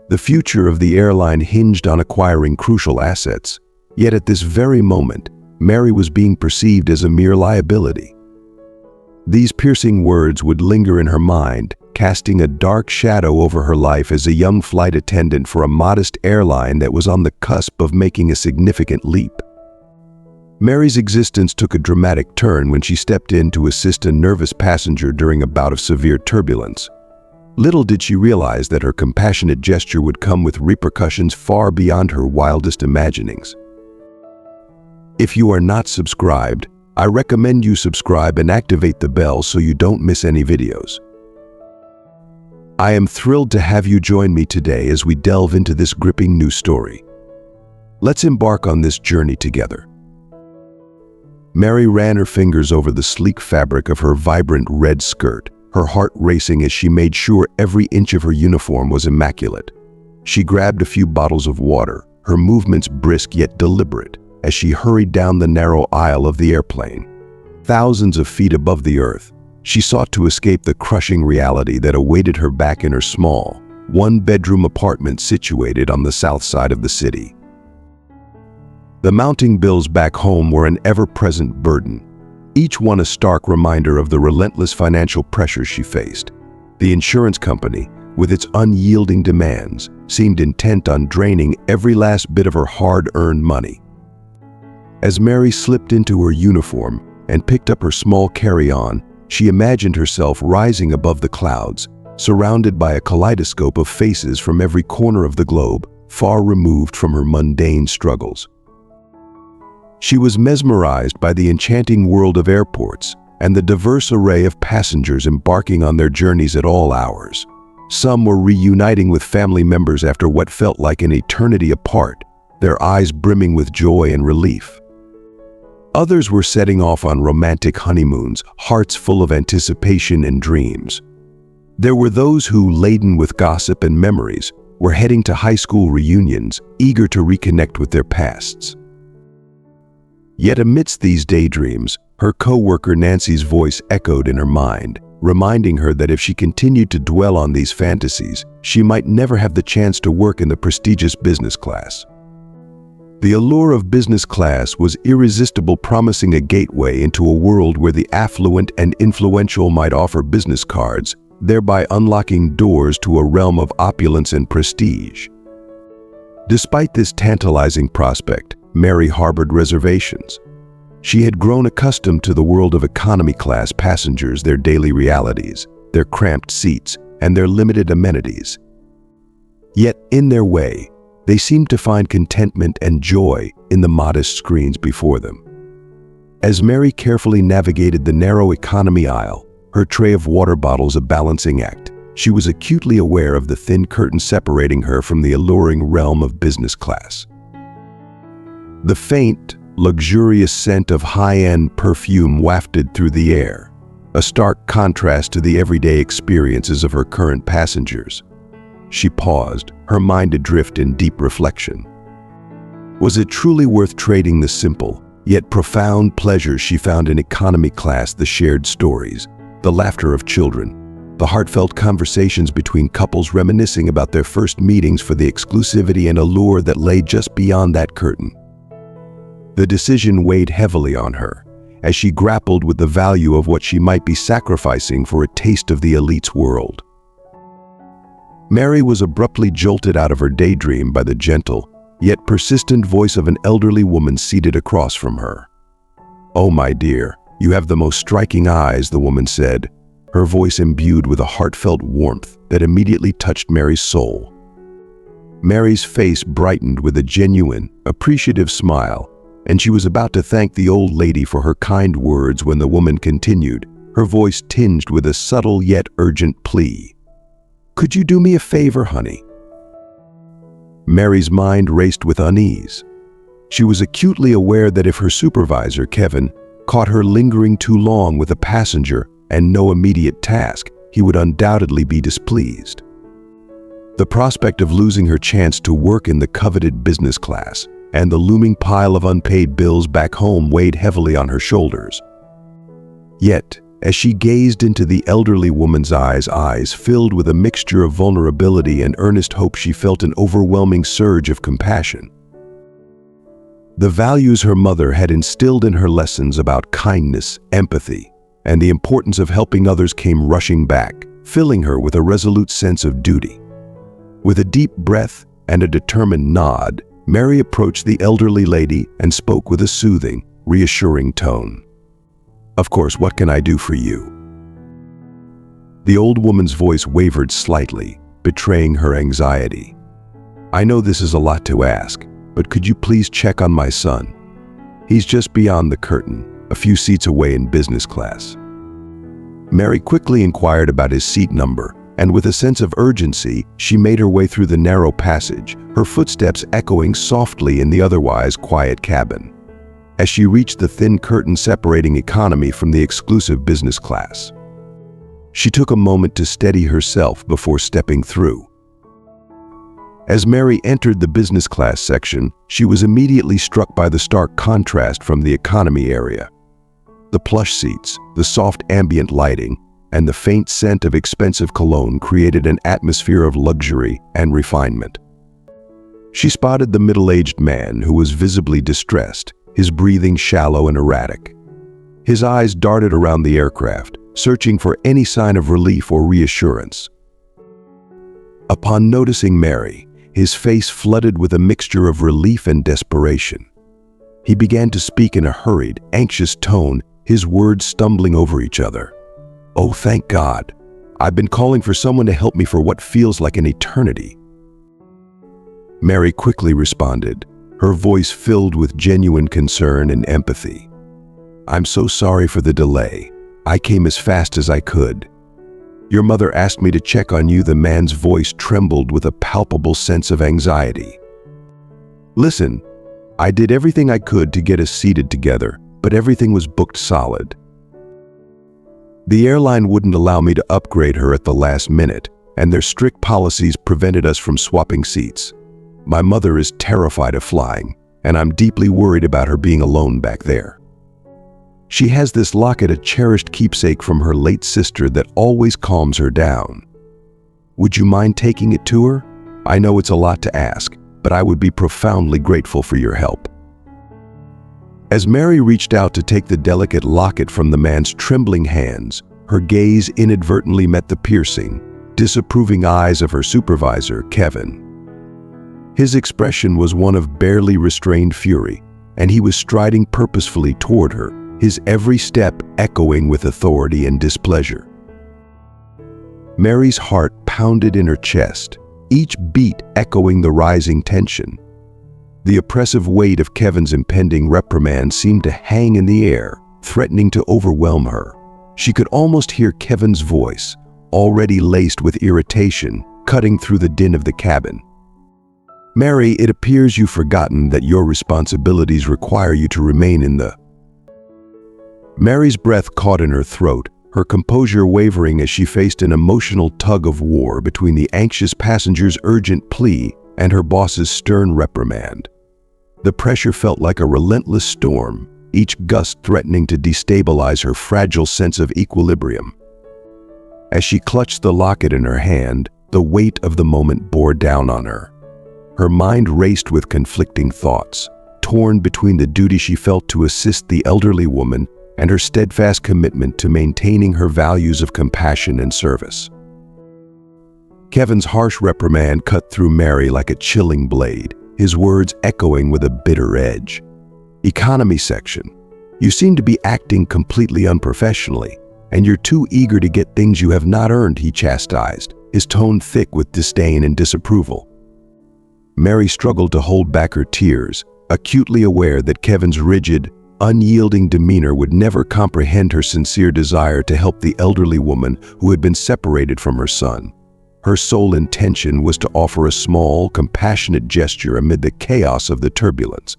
The future of the airline hinged on acquiring crucial assets, yet at this very moment, Mary was being perceived as a mere liability. These piercing words would linger in her mind, casting a dark shadow over her life as a young flight attendant for a modest airline that was on the cusp of making a significant leap. Mary's existence took a dramatic turn when she stepped in to assist a nervous passenger during a bout of severe turbulence. Little did she realize that her compassionate gesture would come with repercussions far beyond her wildest imaginings. If you are not subscribed, I recommend you subscribe and activate the bell so you don't miss any videos. I am thrilled to have you join me today as we delve into this gripping new story. Let's embark on this journey together. Mary ran her fingers over the sleek fabric of her vibrant red skirt, her heart racing as she made sure every inch of her uniform was immaculate. She grabbed a few bottles of water, her movements brisk yet deliberate, as she hurried down the narrow aisle of the airplane. Thousands of feet above the earth, she sought to escape the crushing reality that awaited her back in her small, one-bedroom apartment situated on the south side of the city. The mounting bills back home were an ever-present burden, each one a stark reminder of the relentless financial pressures she faced. The insurance company, with its unyielding demands, seemed intent on draining every last bit of her hard-earned money. As Mary slipped into her uniform and picked up her small carry-on, she imagined herself rising above the clouds, surrounded by a kaleidoscope of faces from every corner of the globe, far removed from her mundane struggles. She was mesmerized by the enchanting world of airports and the diverse array of passengers embarking on their journeys at all hours. Some were reuniting with family members after what felt like an eternity apart, their eyes brimming with joy and relief. Others were setting off on romantic honeymoons, hearts full of anticipation and dreams. There were those who, laden with gossip and memories, were heading to high school reunions, eager to reconnect with their pasts. Yet amidst these daydreams, her co-worker Nancy's voice echoed in her mind, reminding her that if she continued to dwell on these fantasies, she might never have the chance to work in the prestigious business class. The allure of business class was irresistible, promising a gateway into a world where the affluent and influential might offer business cards, thereby unlocking doors to a realm of opulence and prestige. Despite this tantalizing prospect, Mary harbored reservations. She had grown accustomed to the world of economy class passengers, their daily realities, their cramped seats, and their limited amenities. Yet, in their way, they seemed to find contentment and joy in the modest screens before them. As Mary carefully navigated the narrow economy aisle, her tray of water bottles a balancing act, she was acutely aware of the thin curtain separating her from the alluring realm of business class. The faint, luxurious scent of high-end perfume wafted through the air, a stark contrast to the everyday experiences of her current passengers. She paused, her mind adrift in deep reflection. Was it truly worth trading the simple, yet profound pleasures she found in economy class, the shared stories, the laughter of children, the heartfelt conversations between couples reminiscing about their first meetings, for the exclusivity and allure that lay just beyond that curtain? The decision weighed heavily on her, as she grappled with the value of what she might be sacrificing for a taste of the elite's world. Mary was abruptly jolted out of her daydream by the gentle, yet persistent voice of an elderly woman seated across from her. "Oh, my dear, you have the most striking eyes," the woman said, her voice imbued with a heartfelt warmth that immediately touched Mary's soul. Mary's face brightened with a genuine, appreciative smile, and she was about to thank the old lady for her kind words when the woman continued, her voice tinged with a subtle yet urgent plea. "Could you do me a favor, honey?" Mary's mind raced with unease. She was acutely aware that if her supervisor, Kevin, caught her lingering too long with a passenger and no immediate task, he would undoubtedly be displeased. The prospect of losing her chance to work in the coveted business class and the looming pile of unpaid bills back home weighed heavily on her shoulders. Yet, As she gazed into the elderly woman's eyes filled with a mixture of vulnerability and earnest hope, she felt an overwhelming surge of compassion. The values her mother had instilled in her lessons about kindness, empathy, and the importance of helping others came rushing back, filling her with a resolute sense of duty. With a deep breath and a determined nod, Mary approached the elderly lady and spoke with a soothing, reassuring tone. "Of course, what can I do for you?" The old woman's voice wavered slightly, betraying her anxiety. "I know this is a lot to ask, but could you please check on my son? He's just beyond the curtain, a few seats away in business class." Mary quickly inquired about his seat number, and with a sense of urgency, she made her way through the narrow passage, her footsteps echoing softly in the otherwise quiet cabin. As she reached the thin curtain separating economy from the exclusive business class, she took a moment to steady herself before stepping through. As Mary entered the business class section, she was immediately struck by the stark contrast from the economy area. The plush seats, the soft ambient lighting, and the faint scent of expensive cologne created an atmosphere of luxury and refinement. She spotted the middle-aged man who was visibly distressed, his breathing shallow and erratic. His eyes darted around the aircraft, searching for any sign of relief or reassurance. Upon noticing Mary, his face flooded with a mixture of relief and desperation. He began to speak in a hurried, anxious tone, his words stumbling over each other. "Oh, thank God. I've been calling for someone to help me for what feels like an eternity." Mary quickly responded, her voice filled with genuine concern and empathy. "I'm so sorry for the delay. I came as fast as I could. Your mother asked me to check on you." The man's voice trembled with a palpable sense of anxiety. "Listen, I did everything I could to get us seated together, but everything was booked solid. The airline wouldn't allow me to upgrade her at the last minute, and their strict policies prevented us from swapping seats. My mother is terrified of flying, and I'm deeply worried about her being alone back there. She has this locket, a cherished keepsake from her late sister that always calms her down. Would you mind taking it to her? I know it's a lot to ask, but I would be profoundly grateful for your help." As Mary reached out to take the delicate locket from the man's trembling hands, her gaze inadvertently met the piercing, disapproving eyes of her supervisor, Kevin. His expression was one of barely restrained fury, and he was striding purposefully toward her, his every step echoing with authority and displeasure. Mary's heart pounded in her chest, each beat echoing the rising tension. The oppressive weight of Kevin's impending reprimand seemed to hang in the air, threatening to overwhelm her. She could almost hear Kevin's voice, already laced with irritation, cutting through the din of the cabin. "Mary, it appears you've forgotten that your responsibilities require you to remain in the..." Mary's breath caught in her throat, her composure wavering as she faced an emotional tug-of-war between the anxious passenger's urgent plea and her boss's stern reprimand. The pressure felt like a relentless storm, each gust threatening to destabilize her fragile sense of equilibrium. As she clutched the locket in her hand, the weight of the moment bore down on her. Her mind raced with conflicting thoughts, torn between the duty she felt to assist the elderly woman and her steadfast commitment to maintaining her values of compassion and service. Kevin's harsh reprimand cut through Mary like a chilling blade, his words echoing with a bitter edge. "Economy section. You seem to be acting completely unprofessionally, and you're too eager to get things you have not earned," he chastised, his tone thick with disdain and disapproval. Mary struggled to hold back her tears, acutely aware that Kevin's rigid, unyielding demeanor would never comprehend her sincere desire to help the elderly woman who had been separated from her son. Her sole intention was to offer a small, compassionate gesture amid the chaos of the turbulence.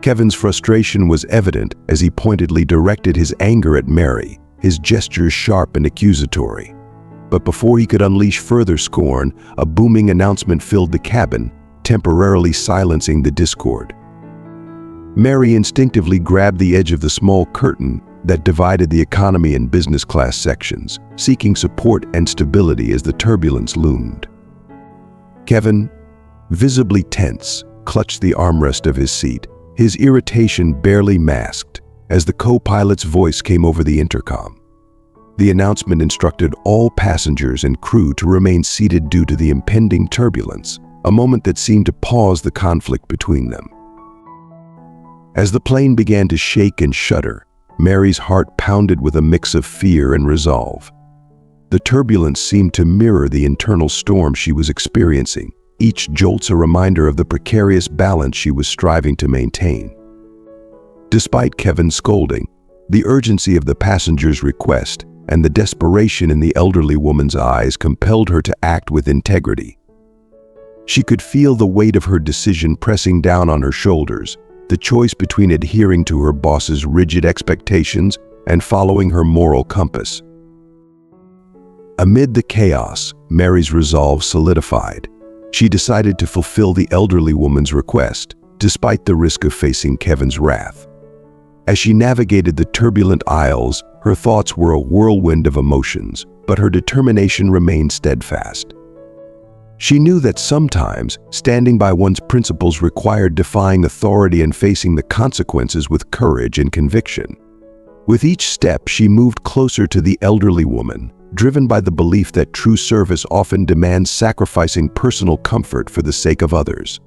Kevin's frustration was evident as he pointedly directed his anger at Mary, his gestures sharp and accusatory. But before he could unleash further scorn, a booming announcement filled the cabin, temporarily silencing the discord. Mary instinctively grabbed the edge of the small curtain, that divided the economy and business class sections, seeking support and stability as the turbulence loomed. Kevin, visibly tense, clutched the armrest of his seat, his irritation barely masked as the co-pilot's voice came over the intercom. The announcement instructed all passengers and crew to remain seated due to the impending turbulence, a moment that seemed to pause the conflict between them. As the plane began to shake and shudder, Mary's heart pounded with a mix of fear and resolve. The turbulence seemed to mirror the internal storm she was experiencing, each jolt a reminder of the precarious balance she was striving to maintain. Despite Kevin's scolding, the urgency of the passenger's request and the desperation in the elderly woman's eyes compelled her to act with integrity. She could feel the weight of her decision pressing down on her shoulders, the choice between adhering to her boss's rigid expectations and following her moral compass. Amid the chaos, Mary's resolve solidified. She decided to fulfill the elderly woman's request, despite the risk of facing Kevin's wrath. As she navigated the turbulent aisles, her thoughts were a whirlwind of emotions, but her determination remained steadfast. She knew that sometimes standing by one's principles required defying authority and facing the consequences with courage and conviction. With each step, she moved closer to the elderly woman, driven by the belief that true service often demands sacrificing personal comfort for the sake of others.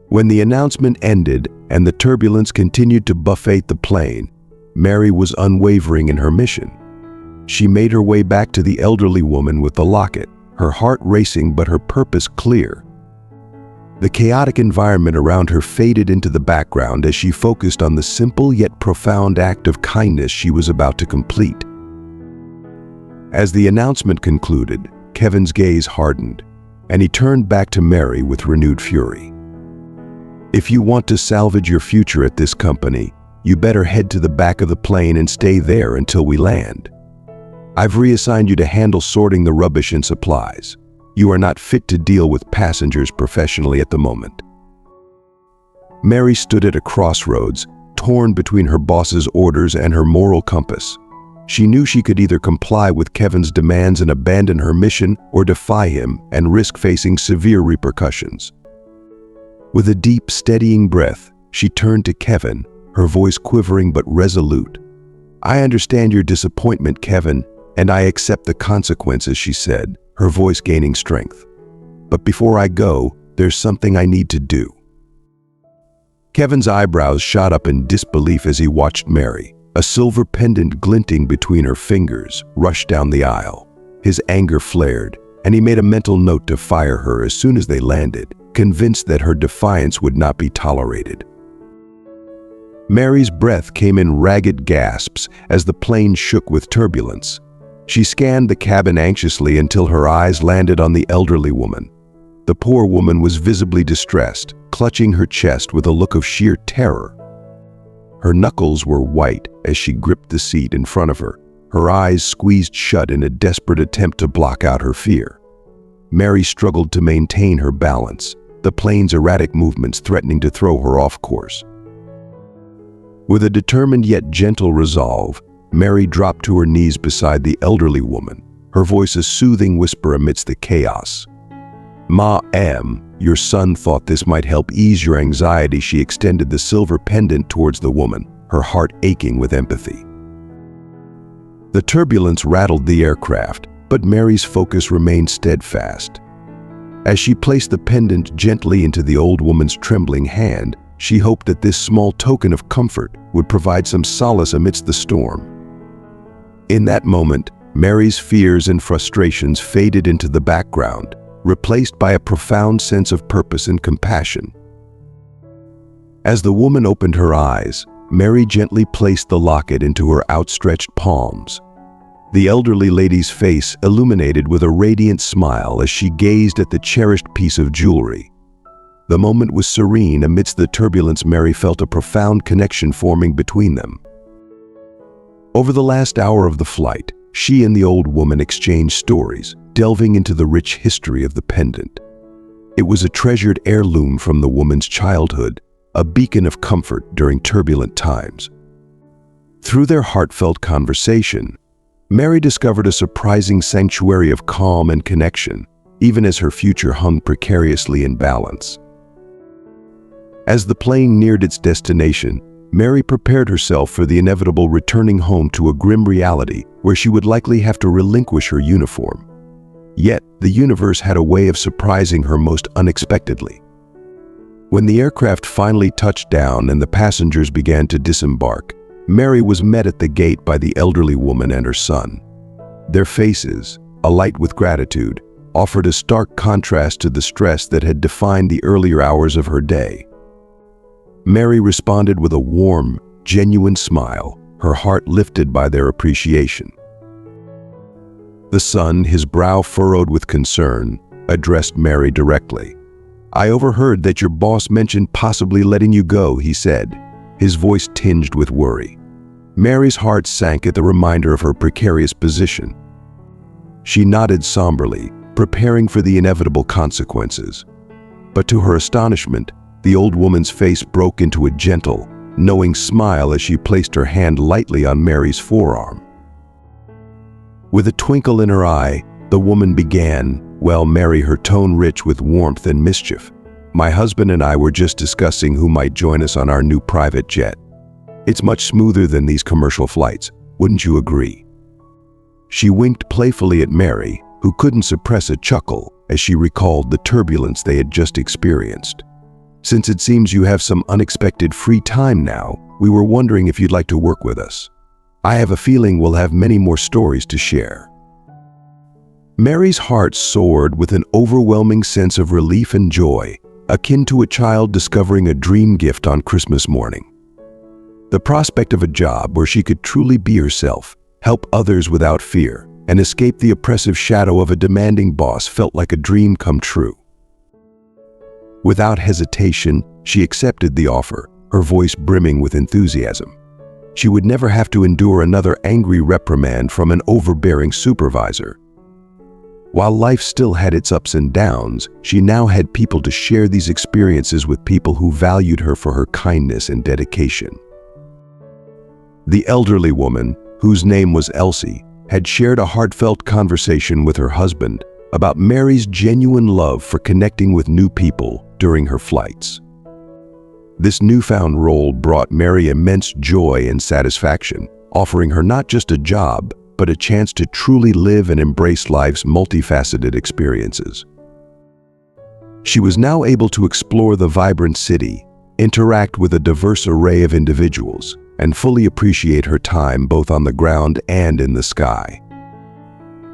When the announcement ended and the turbulence continued to buffet the plane, Mary was unwavering in her mission. She made her way back to the elderly woman with the locket, her heart racing but her purpose clear. The chaotic environment around her faded into the background as she focused on the simple yet profound act of kindness she was about to complete. As the announcement concluded, Kevin's gaze hardened, and he turned back to Mary with renewed fury. "If you want to salvage your future at this company, you better head to the back of the plane and stay there until we land. I've reassigned you to handle sorting the rubbish and supplies. You are not fit to deal with passengers professionally at the moment." Mary stood at a crossroads, torn between her boss's orders and her moral compass. She knew she could either comply with Kevin's demands and abandon her mission or defy him and risk facing severe repercussions. With a deep, steadying breath, she turned to Kevin, her voice quivering but resolute. "I understand your disappointment, Kevin, and I accept the consequences," she said, her voice gaining strength. "But before I go, there's something I need to do." Kevin's eyebrows shot up in disbelief as he watched Mary, a silver pendant glinting between her fingers, rush down the aisle. His anger flared, and he made a mental note to fire her as soon as they landed, convinced that her defiance would not be tolerated. Mary's breath came in ragged gasps as the plane shook with turbulence. She scanned the cabin anxiously until her eyes landed on the elderly woman. The poor woman was visibly distressed, clutching her chest with a look of sheer terror. Her knuckles were white as she gripped the seat in front of her, her eyes squeezed shut in a desperate attempt to block out her fear. Mary struggled to maintain her balance, the plane's erratic movements threatening to throw her off course. With a determined yet gentle resolve, Mary dropped to her knees beside the elderly woman, her voice a soothing whisper amidst the chaos. "Ma'am, your son thought this might help ease your anxiety." She extended the silver pendant towards the woman, her heart aching with empathy. The turbulence rattled the aircraft, but Mary's focus remained steadfast. As she placed the pendant gently into the old woman's trembling hand, she hoped that this small token of comfort would provide some solace amidst the storm. In that moment, Mary's fears and frustrations faded into the background, replaced by a profound sense of purpose and compassion. As the woman opened her eyes, Mary gently placed the locket into her outstretched palms. The elderly lady's face illuminated with a radiant smile as she gazed at the cherished piece of jewelry. The moment was serene. Amidst the turbulence, Mary felt a profound connection forming between them. Over the last hour of the flight, she and the old woman exchanged stories, delving into the rich history of the pendant. It was a treasured heirloom from the woman's childhood, a beacon of comfort during turbulent times. Through their heartfelt conversation, Mary discovered a surprising sanctuary of calm and connection, even as her future hung precariously in balance. As the plane neared its destination, Mary prepared herself for the inevitable returning home to a grim reality where she would likely have to relinquish her uniform. Yet, the universe had a way of surprising her most unexpectedly. When the aircraft finally touched down and the passengers began to disembark, Mary was met at the gate by the elderly woman and her son. Their faces, alight with gratitude, offered a stark contrast to the stress that had defined the earlier hours of her day. Mary responded with a warm, genuine smile, her heart lifted by their appreciation. The son, his brow furrowed with concern, addressed Mary directly. "I overheard that your boss mentioned possibly letting you go," he said, his voice tinged with worry. Mary's heart sank at the reminder of her precarious position. She nodded somberly, preparing for the inevitable consequences. But to her astonishment, the old woman's face broke into a gentle, knowing smile as she placed her hand lightly on Mary's forearm. With a twinkle in her eye, the woman began, Mary, her tone rich with warmth and mischief. "My husband and I were just discussing who might join us on our new private jet. It's much smoother than these commercial flights, wouldn't you agree?" She winked playfully at Mary, who couldn't suppress a chuckle as she recalled the turbulence they had just experienced. "Since it seems you have some unexpected free time now, we were wondering if you'd like to work with us. I have a feeling we'll have many more stories to share." Mary's heart soared with an overwhelming sense of relief and joy, akin to a child discovering a dream gift on Christmas morning. The prospect of a job where she could truly be herself, help others without fear, and escape the oppressive shadow of a demanding boss felt like a dream come true. Without hesitation, she accepted the offer, her voice brimming with enthusiasm. She would never have to endure another angry reprimand from an overbearing supervisor. While life still had its ups and downs, she now had people to share these experiences with, people who valued her for her kindness and dedication. The elderly woman, whose name was Elsie, had shared a heartfelt conversation with her husband about Mary's genuine love for connecting with new people during her flights. This newfound role brought Mary immense joy and satisfaction, offering her not just a job, but a chance to truly live and embrace life's multifaceted experiences. She was now able to explore the vibrant city, interact with a diverse array of individuals, and fully appreciate her time both on the ground and in the sky.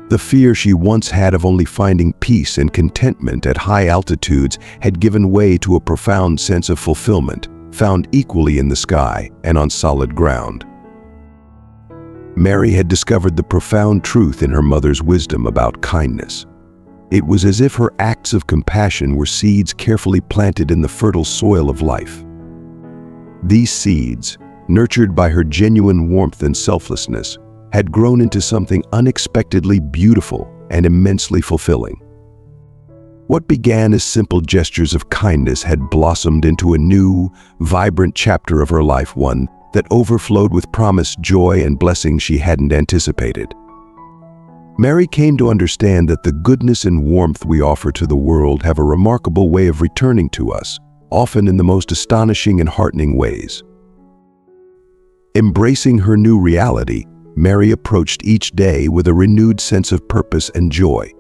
The fear she once had of only finding peace and contentment at high altitudes had given way to a profound sense of fulfillment, found equally in the sky and on solid ground. Mary had discovered the profound truth in her mother's wisdom about kindness. It was as if her acts of compassion were seeds carefully planted in the fertile soil of life. These seeds, nurtured by her genuine warmth and selflessness, had grown into something unexpectedly beautiful and immensely fulfilling. What began as simple gestures of kindness had blossomed into a new, vibrant chapter of her life, one that overflowed with promise, joy, and blessings she hadn't anticipated. Mary came to understand that the goodness and warmth we offer to the world have a remarkable way of returning to us, often in the most astonishing and heartening ways. Embracing her new reality, Mary approached each day with a renewed sense of purpose and joy.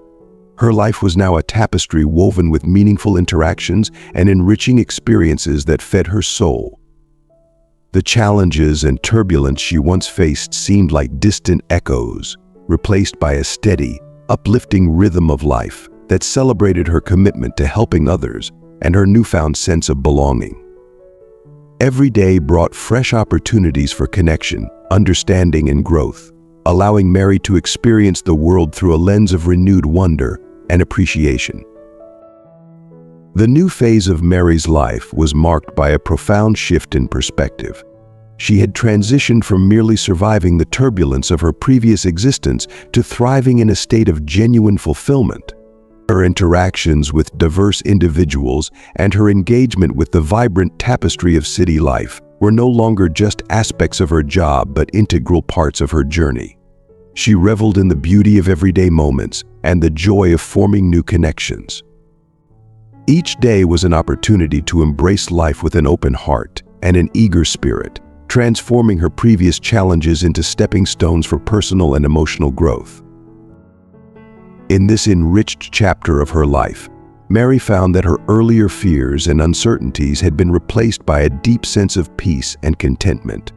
Her life was now a tapestry woven with meaningful interactions and enriching experiences that fed her soul. The challenges and turbulence she once faced seemed like distant echoes, replaced by a steady, uplifting rhythm of life that celebrated her commitment to helping others and her newfound sense of belonging. Every day brought fresh opportunities for connection, understanding, and growth, allowing Mary to experience the world through a lens of renewed wonder and appreciation. The new phase of Mary's life was marked by a profound shift in perspective. She had transitioned from merely surviving the turbulence of her previous existence to thriving in a state of genuine fulfillment. Her interactions with diverse individuals and her engagement with the vibrant tapestry of city life were no longer just aspects of her job but integral parts of her journey. She reveled in the beauty of everyday moments and the joy of forming new connections. Each day was an opportunity to embrace life with an open heart and an eager spirit, transforming her previous challenges into stepping stones for personal and emotional growth. In this enriched chapter of her life, Mary found that her earlier fears and uncertainties had been replaced by a deep sense of peace and contentment.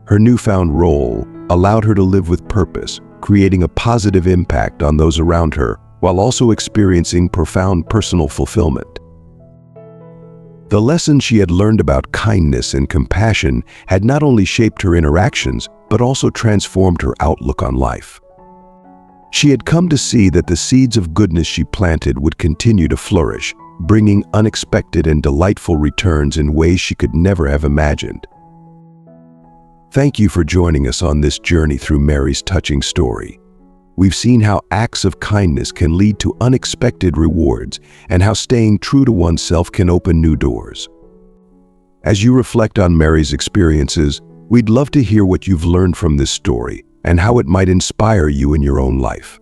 Her newfound role allowed her to live with purpose, creating a positive impact on those around her while also experiencing profound personal fulfillment. The lessons she had learned about kindness and compassion had not only shaped her interactions, but also transformed her outlook on life. She had come to see that the seeds of goodness she planted would continue to flourish, bringing unexpected and delightful returns in ways she could never have imagined. Thank you for joining us on this journey through Mary's touching story. We've seen how acts of kindness can lead to unexpected rewards and how staying true to oneself can open new doors. As you reflect on Mary's experiences, we'd love to hear what you've learned from this story and how it might inspire you in your own life.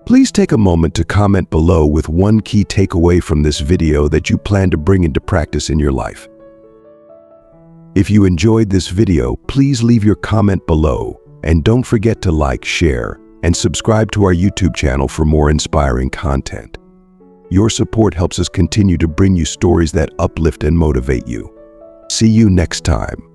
Please take a moment to comment below with one key takeaway from this video that you plan to bring into practice in your life. If you enjoyed this video, please leave your comment below, and don't forget to like, share, and subscribe to our YouTube channel for more inspiring content. Your support helps us continue to bring you stories that uplift and motivate you. See you next time.